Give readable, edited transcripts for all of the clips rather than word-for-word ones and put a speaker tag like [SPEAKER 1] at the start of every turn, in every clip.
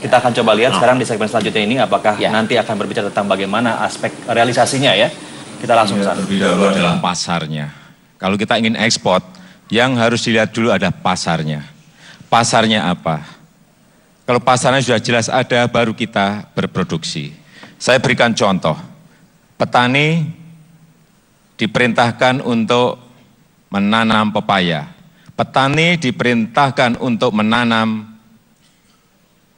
[SPEAKER 1] Kita akan coba lihat sekarang di segmen selanjutnya ini apakah nanti akan berbicara tentang bagaimana aspek realisasinya ya. Kita langsung ke sana.
[SPEAKER 2] Lebih dahulu adalah pasarnya. Kalau kita ingin ekspor, yang harus dilihat dulu ada pasarnya. Pasarnya apa? Kalau pasarnya sudah jelas ada, baru kita berproduksi. Saya berikan contoh. Petani diperintahkan untuk menanam pepaya. Petani diperintahkan untuk menanam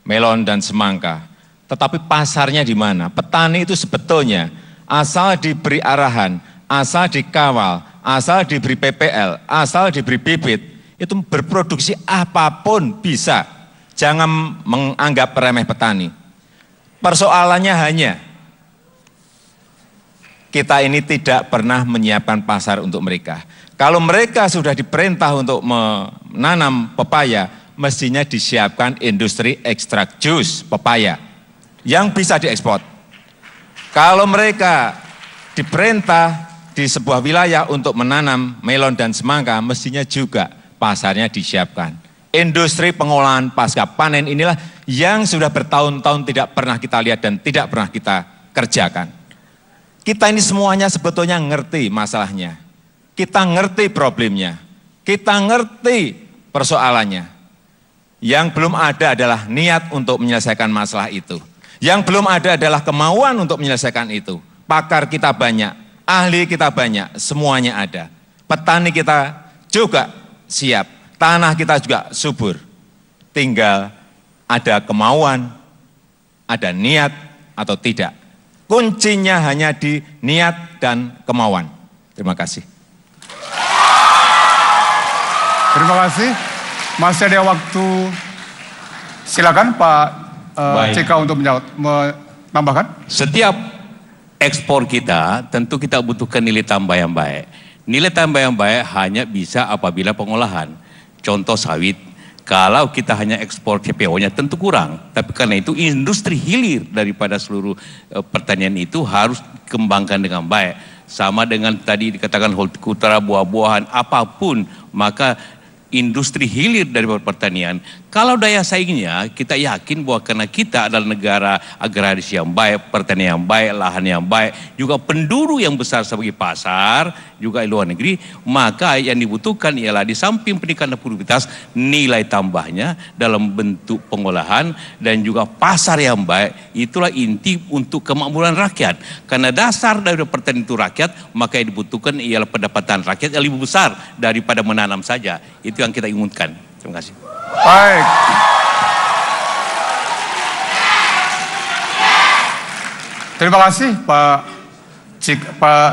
[SPEAKER 2] melon dan semangka. Tetapi pasarnya di mana? Petani itu sebetulnya asal diberi arahan, asal dikawal, asal diberi PPL, asal diberi bibit, itu berproduksi apapun bisa. Jangan menganggap remeh petani. Persoalannya hanya kita ini tidak pernah menyiapkan pasar untuk mereka. Kalau mereka sudah diperintah untuk menanam pepaya, mestinya disiapkan industri ekstrak jus pepaya yang bisa diekspor. Kalau mereka diperintah di sebuah wilayah untuk menanam melon dan semangka, mestinya juga pasarnya disiapkan. Industri pengolahan pasca panen inilah yang sudah bertahun-tahun tidak pernah kita lihat dan tidak pernah kita kerjakan. Kita ini semuanya sebetulnya ngerti masalahnya. Kita ngerti problemnya. Kita ngerti persoalannya. Yang belum ada adalah niat untuk menyelesaikan masalah itu. Yang belum ada adalah kemauan untuk menyelesaikan itu. Pakar kita banyak, ahli kita banyak, semuanya ada. Petani kita juga siap, tanah kita juga subur. Tinggal ada kemauan, ada niat atau tidak. Kuncinya hanya di niat dan kemauan. Terima kasih.
[SPEAKER 3] Terima kasih. Masih ada waktu. Silakan Pak CK untuk menambahkan.
[SPEAKER 4] Setiap ekspor kita tentu kita butuhkan nilai tambah yang baik. Nilai tambah yang baik hanya bisa apabila pengolahan. Contoh sawit. Kalau kita hanya ekspor CPO-nya tentu kurang. Tapi karena itu industri hilir daripada seluruh pertanian itu harus dikembangkan dengan baik. Sama dengan tadi dikatakan hortikultura, buah-buahan, apapun. Maka industri hilir dari pertanian, kalau daya saingnya kita yakin bahwa karena kita adalah negara agraris yang baik, pertanian yang baik, lahan yang baik, juga penduduk yang besar sebagai pasar, juga di luar negeri, maka yang dibutuhkan ialah di samping peningkatan produktivitas, nilai tambahnya dalam bentuk pengolahan dan juga pasar yang baik. Itulah inti untuk kemakmuran rakyat. Karena dasar dari pertanian itu rakyat, maka yang dibutuhkan ialah pendapatan rakyat yang lebih besar daripada menanam saja. Itu yang kita inginkan. Terima kasih.
[SPEAKER 3] Baik. Terima kasih Pak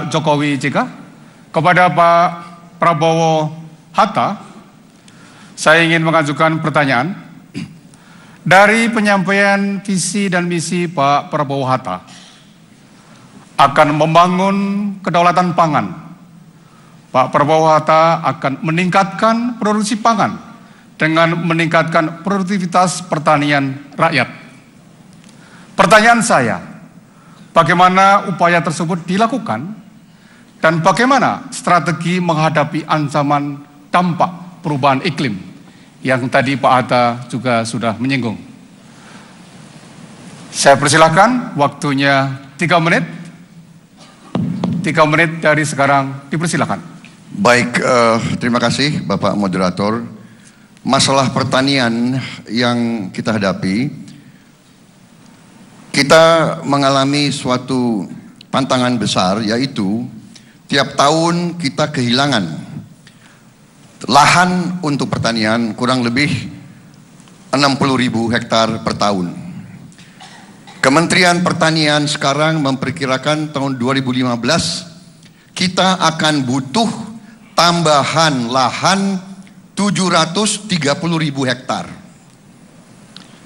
[SPEAKER 3] Jokowi JK. Kepada Pak Prabowo Hatta, saya ingin mengajukan pertanyaan. Dari penyampaian visi dan misi Pak Prabowo Hatta akan membangun kedaulatan pangan. Pak Prabowo Hatta akan meningkatkan produksi pangan dengan meningkatkan produktivitas pertanian rakyat. Pertanyaan saya, bagaimana upaya tersebut dilakukan dan bagaimana strategi menghadapi ancaman dampak perubahan iklim yang tadi Pak Hatta juga sudah menyinggung. Saya persilakan, waktunya 3 menit. 3 menit dari sekarang dipersilakan.
[SPEAKER 5] Baik, terima kasih Bapak Moderator. Masalah pertanian yang kita hadapi, kita mengalami suatu tantangan besar, yaitu tiap tahun kita kehilangan lahan untuk pertanian kurang lebih 60.000 hektar per tahun. Kementerian Pertanian sekarang memperkirakan tahun 2015 kita akan butuh tambahan lahan 730.000 hektar.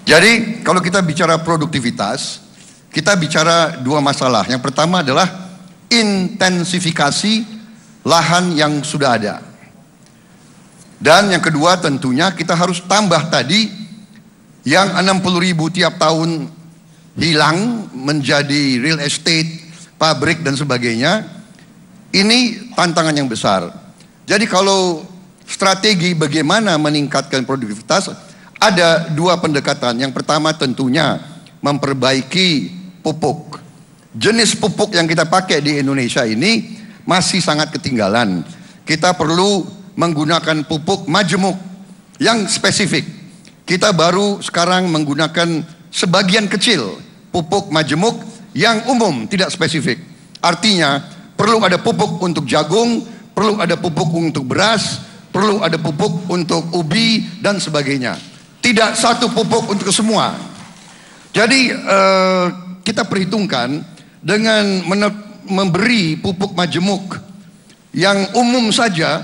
[SPEAKER 5] Jadi kalau kita bicara produktivitas, kita bicara dua masalah. Yang pertama adalah intensifikasi lahan yang sudah ada. Dan yang kedua tentunya kita harus tambah tadi yang 60.000 tiap tahun hilang menjadi real estate, pabrik dan sebagainya. Ini tantangan yang besar. Jadi kalau strategi bagaimana meningkatkan produktivitas ada dua pendekatan. Yang pertama tentunya memperbaiki pupuk. Jenis pupuk yang kita pakai di Indonesia ini masih sangat ketinggalan. Kita perlu menggunakan pupuk majemuk yang spesifik. Kita baru sekarang menggunakan sebagian kecil pupuk majemuk yang umum, tidak spesifik. Artinya perlu ada pupuk untuk jagung, perlu ada pupuk untuk beras, perlu ada pupuk untuk ubi dan sebagainya. Tidak satu pupuk untuk semua. Jadi kita perhitungkan dengan memberi pupuk majemuk yang umum saja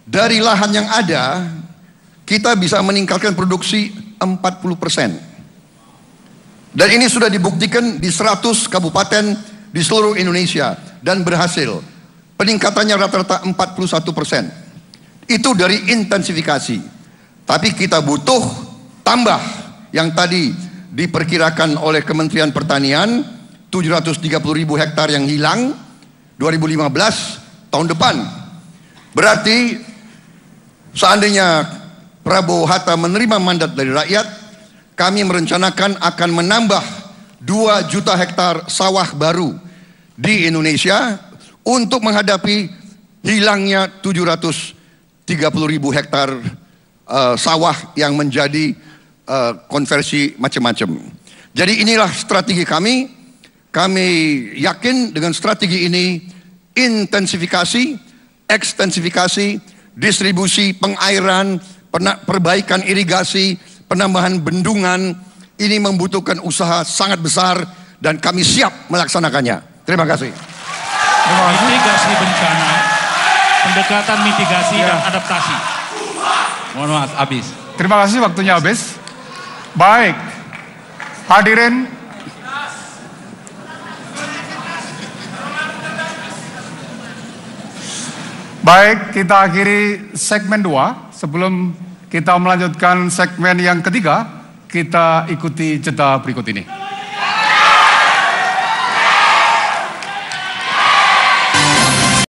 [SPEAKER 5] dari lahan yang ada, kita bisa meningkatkan produksi 40%. Dan ini sudah dibuktikan di 100 kabupaten di seluruh Indonesia dan berhasil. Peningkatannya rata-rata 41%. Itu dari intensifikasi. Tapi kita butuh tambah yang tadi diperkirakan oleh Kementerian Pertanian 730.000 hektar yang hilang 2015 tahun depan. Berarti seandainya Prabowo Hatta menerima mandat dari rakyat, kami merencanakan akan menambah 2 juta hektar sawah baru di Indonesia untuk menghadapi hilangnya 730.000 hektar sawah yang menjadi konversi macam-macam. Jadi inilah strategi kami. Kami yakin dengan strategi ini intensifikasi, ekstensifikasi, distribusi pengairan, perbaikan irigasi, penambahan bendungan, ini membutuhkan usaha sangat besar dan kami siap melaksanakannya. Terima kasih.
[SPEAKER 6] Mitigasi bencana, pendekatan mitigasi dan adaptasi. Mohon maaf, habis.
[SPEAKER 3] Terima kasih, waktunya habis. Baik, hadirin. Baik, kita akhiri segmen 2. Sebelum kita melanjutkan segmen yang ketiga, kita ikuti jeda berikut ini.